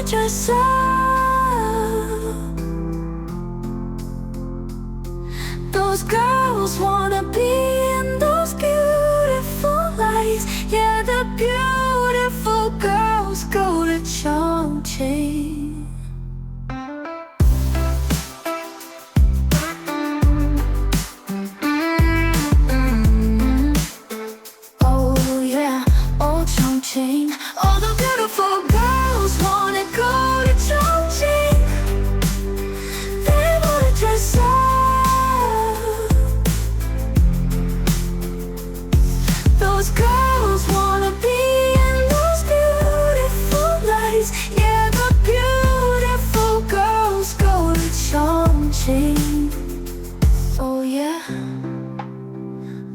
dress up. Those girls wanna be in those beautiful lights. Yeah, the beautiful girls go to Chongqing. Oh yeah, oh Chongqing. All the beautiful girls wanna go to Chongqing. They wanna dress up. Those girls wanna be in those beautiful lights. Yeah, the beautiful girls go to Chongqing. Oh yeah,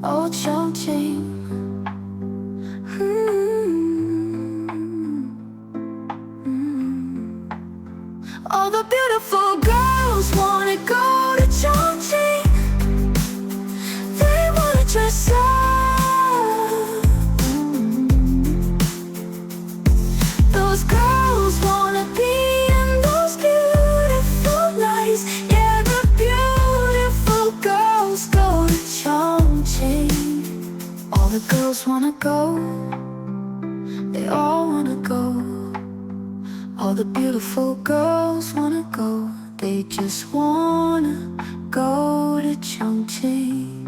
oh Chongqing. All the beautiful girls wanna go to Chongqing. They wanna dress up. Those girls wanna be in those beautiful lights. Yeah, the beautiful girls go to Chongqing. All the girls wanna go. They all wanna go. All the beautiful girls wanna go. They just wanna go to Chongqing.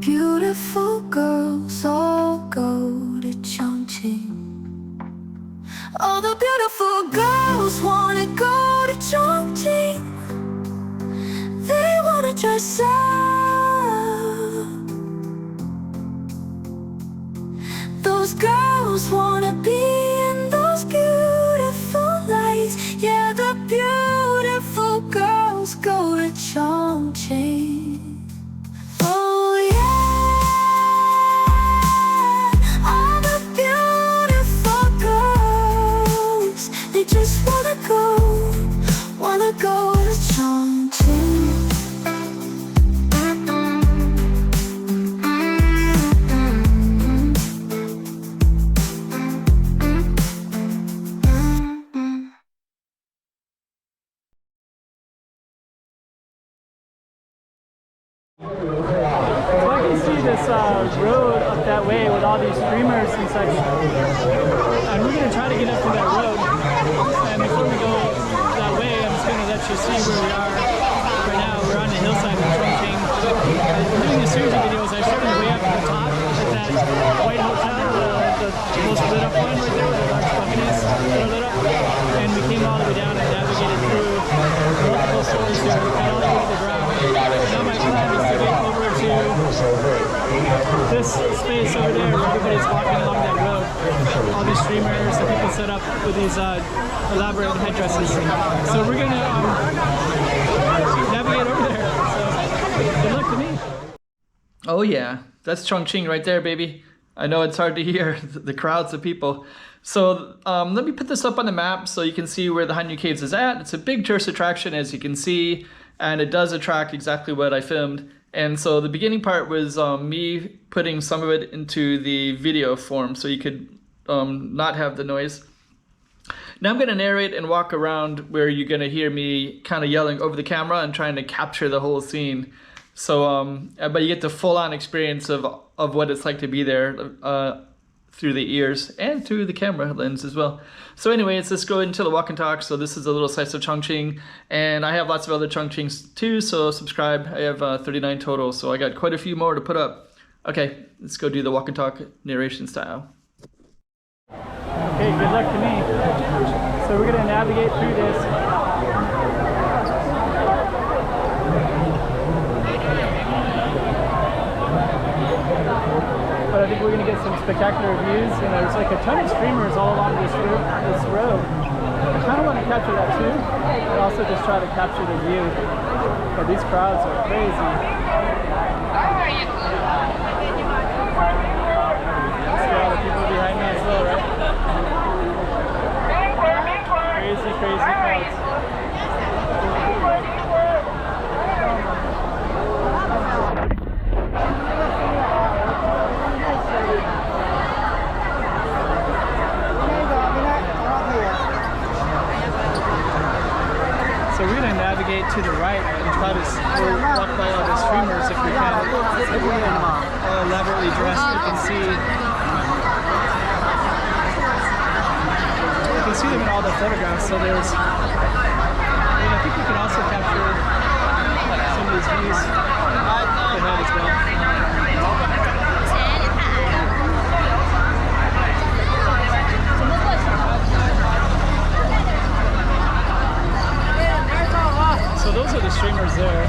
Beautiful girls all go to Chongqing. All the beautiful girls wanna go to Chongqing. They wanna dress up. Those girls wanna be in those beautiful lights. Yeah, the beautiful girls go to Chongqing. Oh yeah, all the beautiful girls, they just wanna go to Chongqing. So I can see this road up that way with all these streamers and such, and we're going to try to get up to that road. And before we go that way, I'm just going to let you see where we are. Right now, we're on the hillside of Chongqing. I'm doing a series of videos. I started way up at the top at that white hotel, the most lit up one right there where the large balconies that are lit up. And we came all the way down and navigated through multiple stories here, got all the way to the ground. Now my plan is to get over to this space over there where everybody's walking along that road. All these streamers and people set up with these elaborate headdresses. So we're going to navigate over there. So good luck to me. Oh yeah, that's Chongqing right there, baby. I know it's hard to hear the crowds of people. So let me put this up on the map so you can see where the Hanyu Caves is at. It's a big tourist attraction, as you can see, and it does attract exactly what I filmed. And so the beginning part was me putting some of it into the video form so you could not have the noise. Now I'm going to narrate and walk around where you're going to hear me kind of yelling over the camera and trying to capture the whole scene. So, but you get the full-on experience of what it's like to be there through the ears and through the camera lens as well. So anyways, let's go into the walk and talk. So this is a little slice of Chongqing, and I have lots of other Chongqings too, so subscribe. I have 39 total, so I got quite a few more to put up. Okay, let's go do the walk and talk narration style. Okay, good luck to me. So we're going to navigate through this. But I think we're going to get some spectacular views. You know, there's like a ton of streamers all along this road. I kind of want to capture that too, and also just try to capture the view. But these crowds are crazy. See all the people behind me as well, right? Crazy, crazy crowds. to the right and try to walk by all the streamers if we can. All elaborately dressed, you can see. You can see them in all the photographs. So there's, I think we can also capture some of these views ahead as well. So those are the streamers there.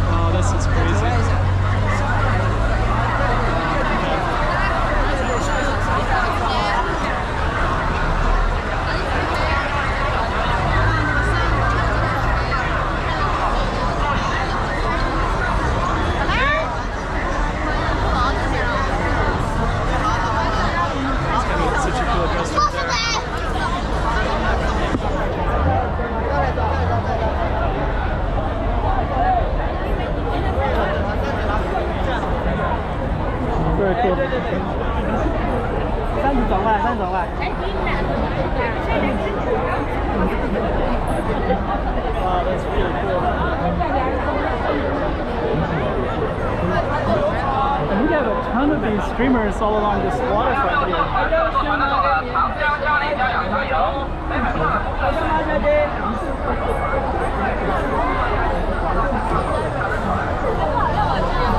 Oh, this is crazy. Very cool. Wow, that's really cool. And we have a ton of these streamers all along this waterfront here.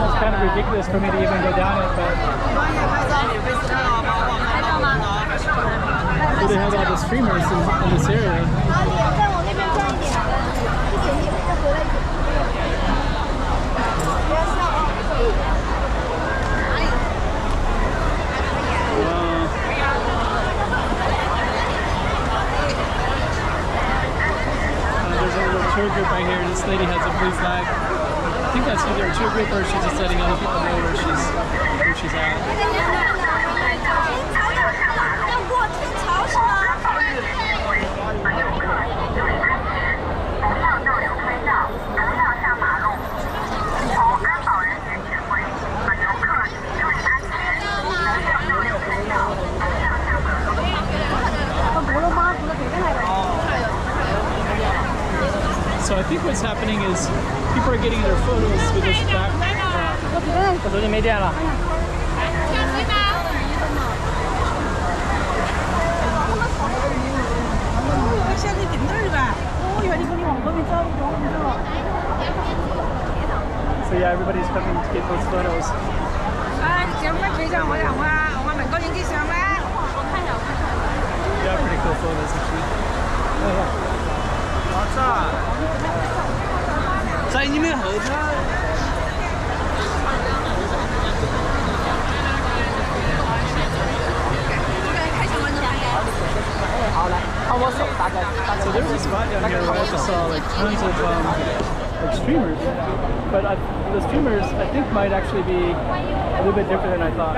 It's kind of ridiculous for me to even go down it, but they have all the streamers in this area. There's a little tour group right here. This lady has a blue flag. I think that's either a tour group or she's just letting other people know where she's at. So I think what's happening is people are getting their photos with this backdrop. So yeah, everybody's coming to get those photos. Yeah, pretty cool photos actually. 在你们后头。So there's a spot down here where I just saw like tons of like streamers, but the streamers I think might actually be a little bit different than I thought.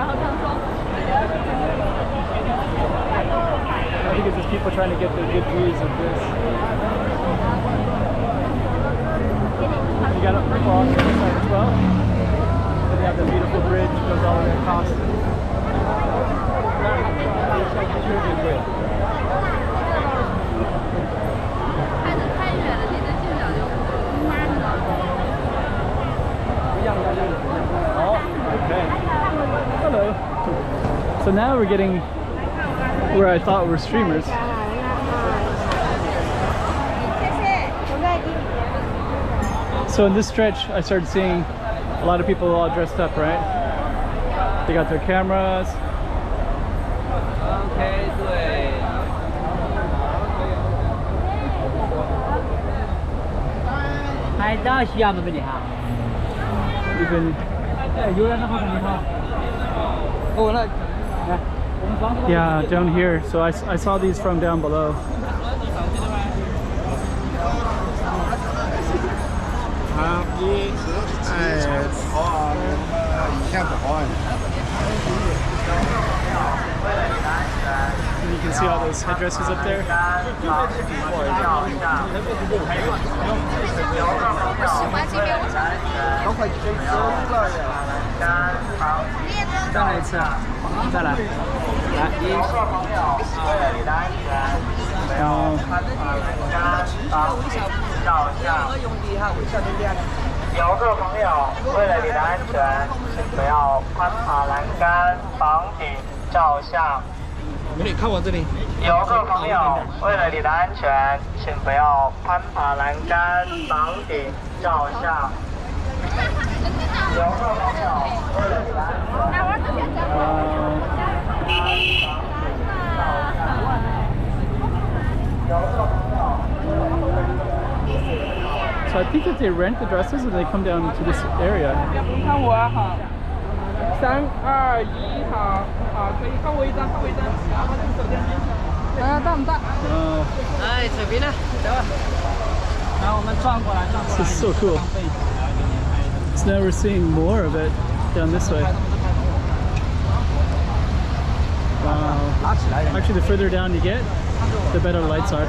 I think it's just people trying to get the good views of this. You got people on the other side as well. And you have the beautiful bridge that goes all the way across. Okay. Hello. So now we're getting where I thought were streamers. So in this stretch, I started seeing a lot of people all dressed up, right? They got their cameras. Even yeah, down here. So I saw these from down below. And you can see all those headdresses up there. 再来一次，再来，来一。然后。游客朋友，为了你的安全，请不要攀爬栏杆、房顶照相。美女，看我这里。游客朋友，为了你的安全，请不要攀爬栏杆、房顶照相。游客朋友，为了你的安全。So I think that they rent the dresses and they come down to this area. 看我好，3、2、1，好，好，可以看我一张，看我一张。大不大？哎，随便的，走吧。然后我们转过来，转过来。This is so cool. So now we're seeing more of it down this way. Wow. Actually, the further down you get, the better the lights are.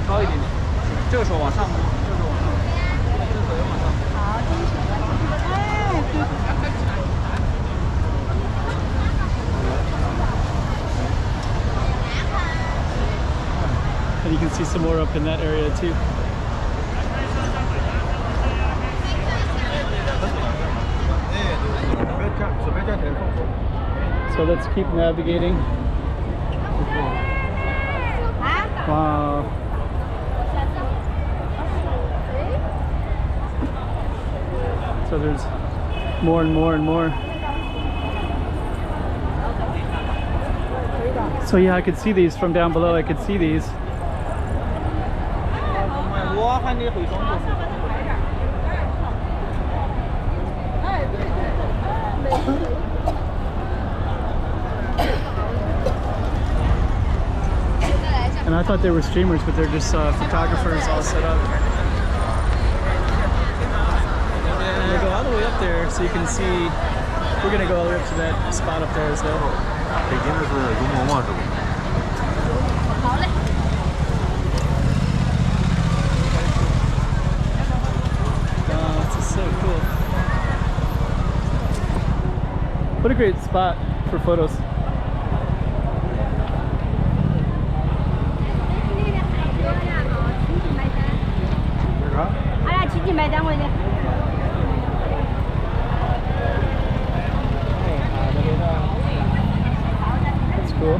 高一点点，这个手往上，And you can see some more up in that area too. So let's keep navigating. Wow. So there's more and more and more. So yeah, I could see these from down below. I could see these. And I thought they were streamers, but they're just photographers all set up. We'll go all the way up there so you can see. We're gonna go all the way up to that spot up there as well. 北京的是容嬷嬷是吧？好嘞。 Oh, this is so cool. What a great spot for photos. That's cool.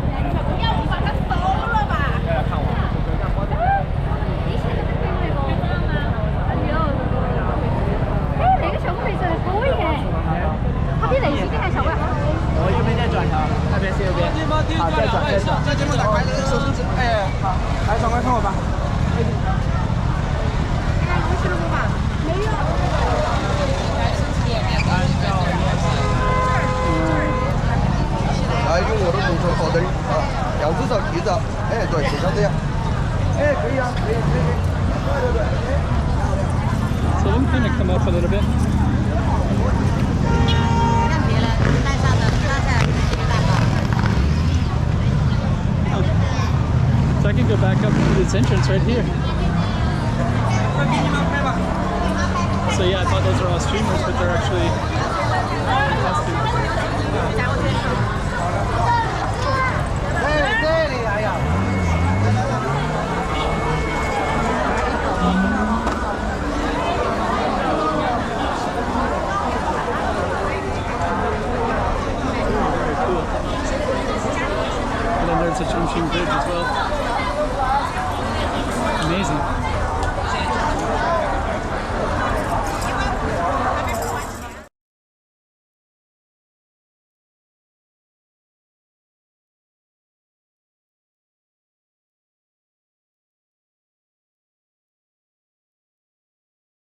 So I'm going to come up a little bit. So I can go back up to this entrance right here. So yeah, I thought those were all streamers, but they're actually costumes.